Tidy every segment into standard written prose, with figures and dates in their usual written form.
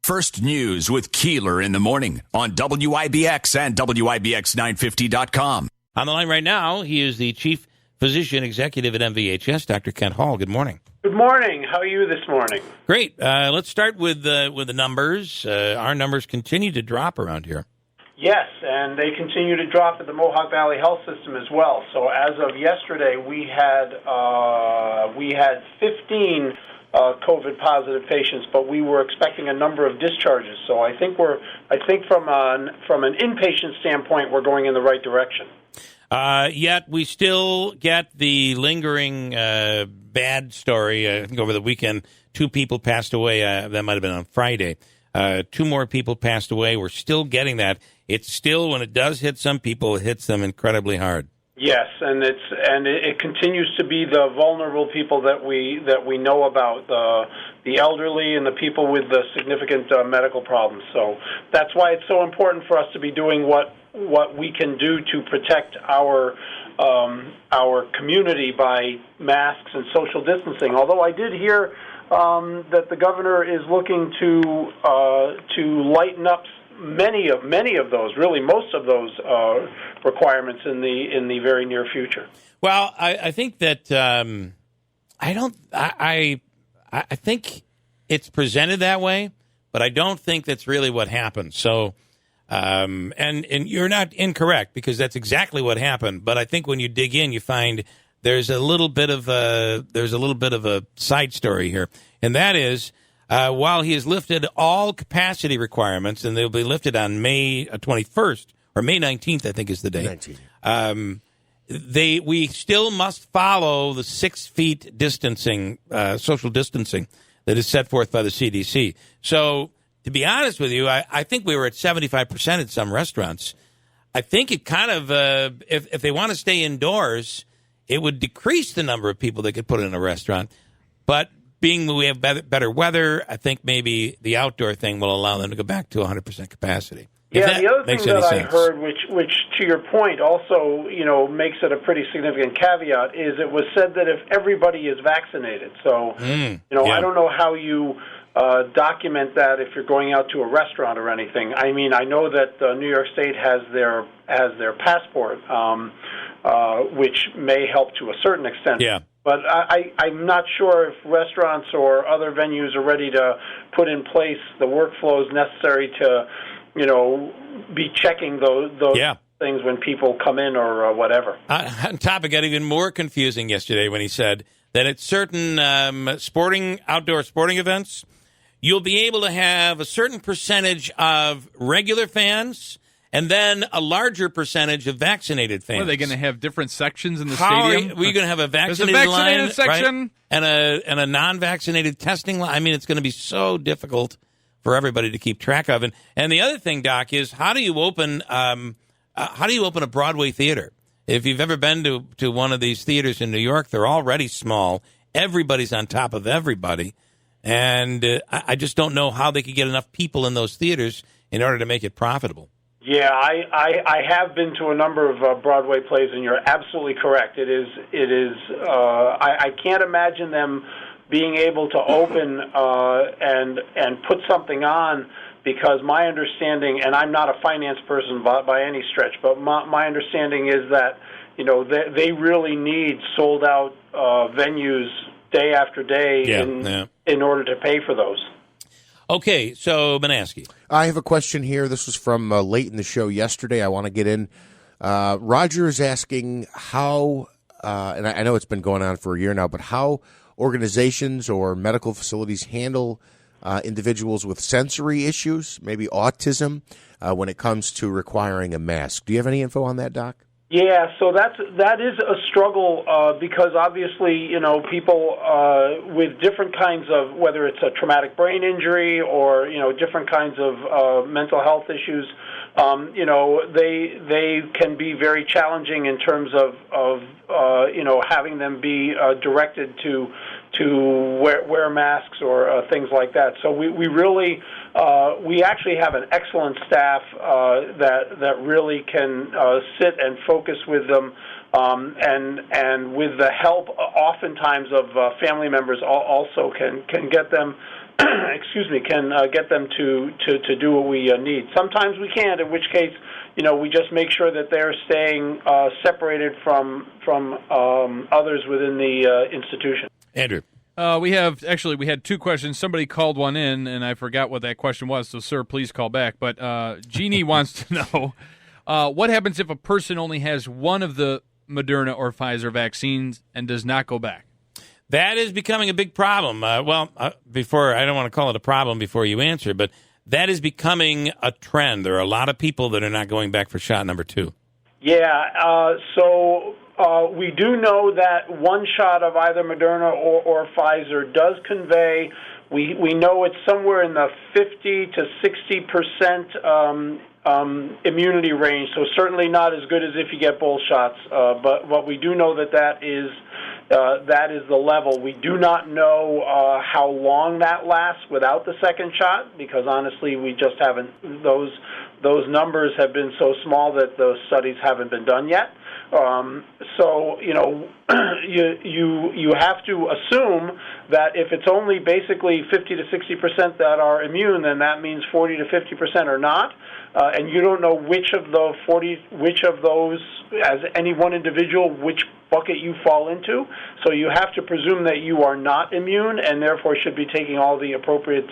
First News with Keeler in the morning on WIBX and WIBX950.com. On the line right now, he is the Chief Physician Executive at MVHS, Dr. Kent Hall. Good morning. Good morning. How are you this morning? Great. Let's start with the numbers. Our numbers continue to drop around here. Yes, and they continue to drop at the Mohawk Valley Health System as well. So as of yesterday, we had 15 COVID-positive patients, but we were expecting a number of discharges. So I think from an inpatient standpoint, we're going in the right direction. Yet we still get the lingering bad story. I think over the weekend, 2 people passed away. That might have been on Friday. 2 more people passed away. We're still getting that. It's still, when it does hit some people, it hits them incredibly hard. Yes, and it continues to be the vulnerable people that we know about, the elderly and the people with the significant medical problems. So that's why it's so important for us to be doing what we can do to protect our community by masks and social distancing. Although I did hear that the governor is looking to lighten up many of those, really most of those requirements in the very near future. Well, I think that I think it's presented that way, but I don't think that's really what happened. So, and you're not incorrect, because that's exactly what happened. But I think when you dig in, you find there's a little bit of a side story here, and that is, while he has lifted all capacity requirements, and they'll be lifted on May 21st or May 19th, I think is the day. We still must follow the 6 feet distancing, social distancing that is set forth by the CDC. So, to be honest with you, I think we were at 75% at some restaurants. I think it kind of, if they want to stay indoors, it would decrease the number of people they could put in a restaurant. But being that we have better weather, I think maybe the outdoor thing will allow them to go back to 100% capacity. Yeah, the other thing that I heard, which to your point also, makes it a pretty significant caveat, is it was said that if everybody is vaccinated. So, I don't know how you document that if you're going out to a restaurant or anything. I mean, I know that New York State has their passport, which may help to a certain extent. Yeah. But I'm not sure if restaurants or other venues are ready to put in place the workflows necessary to, be checking those things when people come in or whatever. On top, it got even more confusing yesterday when he said that at certain outdoor sporting events, you'll be able to have a certain percentage of regular fans and then a larger percentage of vaccinated fans. What, are they going to have different sections in the stadium? Are we going to have a vaccinated line, section, right? and a non-vaccinated testing line? I mean, it's going to be so difficult for everybody to keep track of. And the other thing, Doc, is how do you open a Broadway theater? If you've ever been to one of these theaters in New York, they're already small. Everybody's on top of everybody. And I just don't know how they could get enough people in those theaters in order to make it profitable. Yeah, I have been to a number of Broadway plays, and you're absolutely correct. It is. I can't imagine them being able to open and put something on, because my understanding, and I'm not a finance person by any stretch, but my understanding is that they really need sold out venues day after day in order to pay for those. Okay, so Monaski. I have a question here. This was from late in the show yesterday. I want to get in. Roger is asking how, and I know it's been going on for a year now, but how organizations or medical facilities handle individuals with sensory issues, maybe autism, when it comes to requiring a mask. Do you have any info on that, Doc? Yeah, so that is a struggle because obviously, people with different kinds of, whether it's a traumatic brain injury or, different kinds of mental health issues, they can be very challenging in terms of having them be directed to wear masks or things like that. So we really we actually have an excellent staff that really can sit and focus with them, and with the help oftentimes of family members also can get them can get them to do what we need. Sometimes we can't, in which case, we just make sure that they're staying separated from others within the institution. Andrew. We had two questions. Somebody called one in, and I forgot what that question was, so, sir, please call back. But Jeannie wants to know, what happens if a person only has one of the Moderna or Pfizer vaccines and does not go back? That is becoming a big problem. Before, I don't want to call it a problem before you answer, but that is becoming a trend. There are a lot of people that are not going back for shot number 2. Yeah, so we do know that one shot of either Moderna or Pfizer does convey, we know it's somewhere in the 50 to 60% immunity range, so certainly not as good as if you get both shots. But we do know that is the level. We do not know how long that lasts without the second shot, because honestly, we just haven't. Those numbers have been so small that those studies haven't been done yet. So you have to assume that if it's only basically 50 to 60% that are immune, then that means 40 to 50% are not, and you don't know which of those, as any one individual, which bucket you fall into. So you have to presume that you are not immune, and therefore should be taking all the appropriate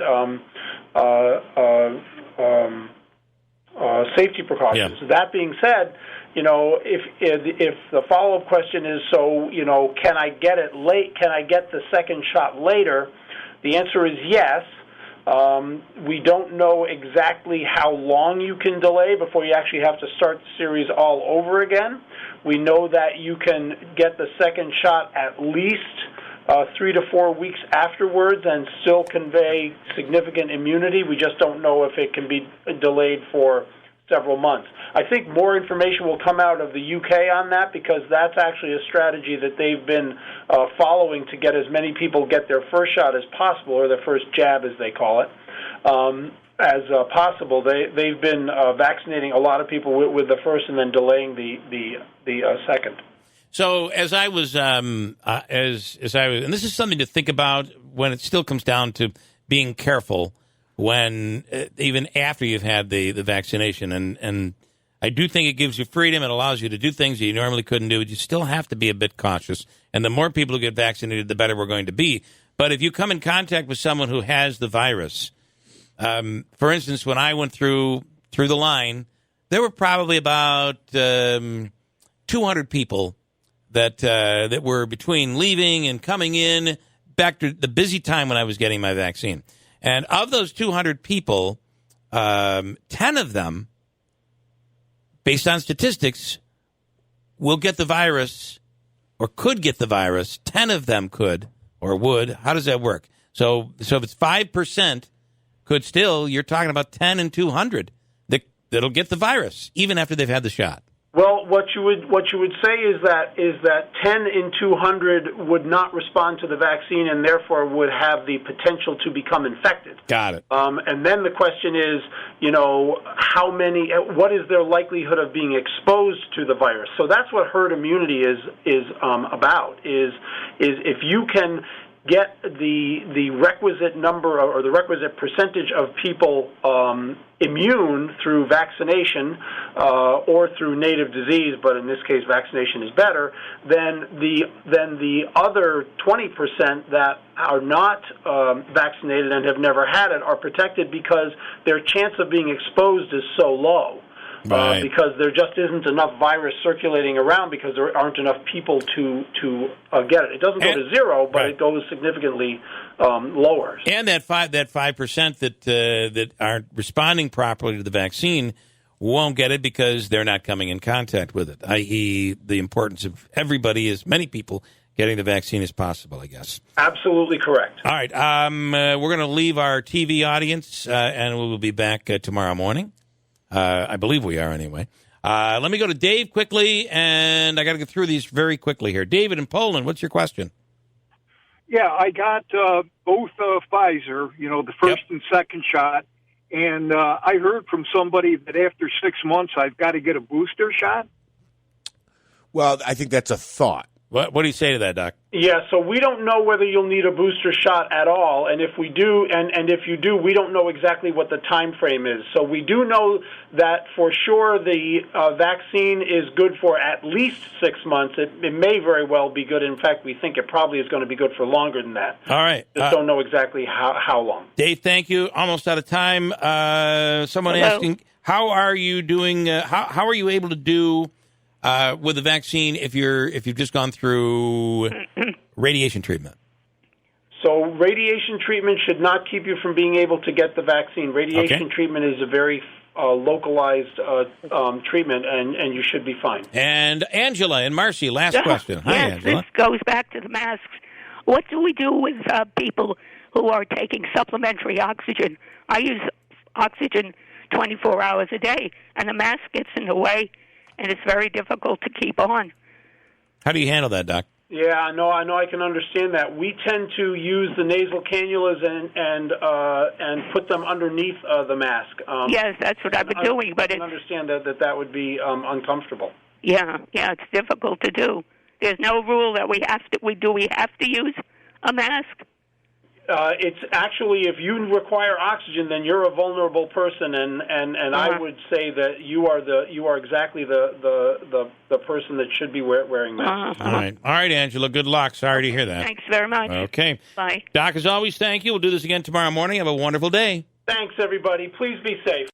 safety precautions. Yeah. That being said, if the follow-up question is, can I get it late? Can I get the second shot later? The answer is yes. We don't know exactly how long you can delay before you actually have to start the series all over again. We know that you can get the second shot at least 3 to 4 weeks afterwards and still convey significant immunity. We just don't know if it can be delayed for several months. I think more information will come out of the UK on that, because that's actually a strategy that they've been following to get as many people get their first shot as possible, or their first jab as they call it, as possible. They've been vaccinating a lot of people with the first and then delaying the second. So as I was, and this is something to think about when it still comes down to being careful when even after you've had the vaccination, and I do think it gives you freedom. It allows you to do things that you normally couldn't do. But you still have to be a bit cautious. And the more people who get vaccinated, the better we're going to be. But if you come in contact with someone who has the virus, for instance, when I went through the line, there were probably about 200 people that were between leaving and coming in back to the busy time when I was getting my vaccine. And of those 200 people, 10 of them, based on statistics, will get the virus or could get the virus. 10 of them could or would. How does that work? So if it's 5% could still, you're talking about 10 and 200 that'll get the virus even after they've had the shot. Well, what you would say is that 10 in 200 would not respond to the vaccine and therefore would have the potential to become infected. Got it. And then the question is, how many? What is their likelihood of being exposed to the virus? So that's what herd immunity is about. Is if you can get the requisite number or the requisite percentage of people immune through vaccination or through native disease, but in this case vaccination is better, then the other 20% that are not vaccinated and have never had it are protected because their chance of being exposed is so low. Right. Because there just isn't enough virus circulating around because there aren't enough people to get it. It doesn't go to zero, but it goes significantly lower. And that 5% that aren't responding properly to the vaccine won't get it because they're not coming in contact with it, i.e. the importance of everybody, as many people, getting the vaccine as possible, I guess. Absolutely correct. All right. We're going to leave our TV audience, and we will be back tomorrow morning. I believe we are anyway. Let me go to Dave quickly, and I got to get through these very quickly here. David in Poland, what's your question? Yeah, I got both Pfizer, the first and second shot, and I heard from somebody that after 6 months I've got to get a booster shot. Well, I think that's a thought. What do you say to that, Doc? Yeah, so we don't know whether you'll need a booster shot at all, and if we do, and if you do, we don't know exactly what the time frame is. So we do know that for sure the vaccine is good for at least 6 months. It may very well be good. In fact, we think it probably is going to be good for longer than that. All right. Just don't know exactly how long. Dave, thank you. Almost out of time. Someone Hello. asking, how are you doing? How are you able to do with the vaccine if you've just gone through radiation treatment? So radiation treatment should not keep you from being able to get the vaccine. Radiation treatment is a very localized treatment, and you should be fine. And Angela and Marcy, last question. Hi, yes, Angela. this goes back to the masks. What do we do with people who are taking supplementary oxygen? I use oxygen 24 hours a day, and the mask gets in the way, and it's very difficult to keep on. How do you handle that, Doc? Yeah, I know. I can understand that. We tend to use the nasal cannulas and put them underneath the mask. Yes, that's what I've been doing, but I can understand that would be uncomfortable. Yeah, it's difficult to do. There's no rule that we have to. We have to use a mask. It's actually, if you require oxygen, then you're a vulnerable person, and I would say that you are exactly the person that should be wearing masks. All right, Angela. Good luck. Sorry to hear that. Thanks very much. Okay. Bye. Doc, as always, thank you. We'll do this again tomorrow morning. Have a wonderful day. Thanks, everybody. Please be safe.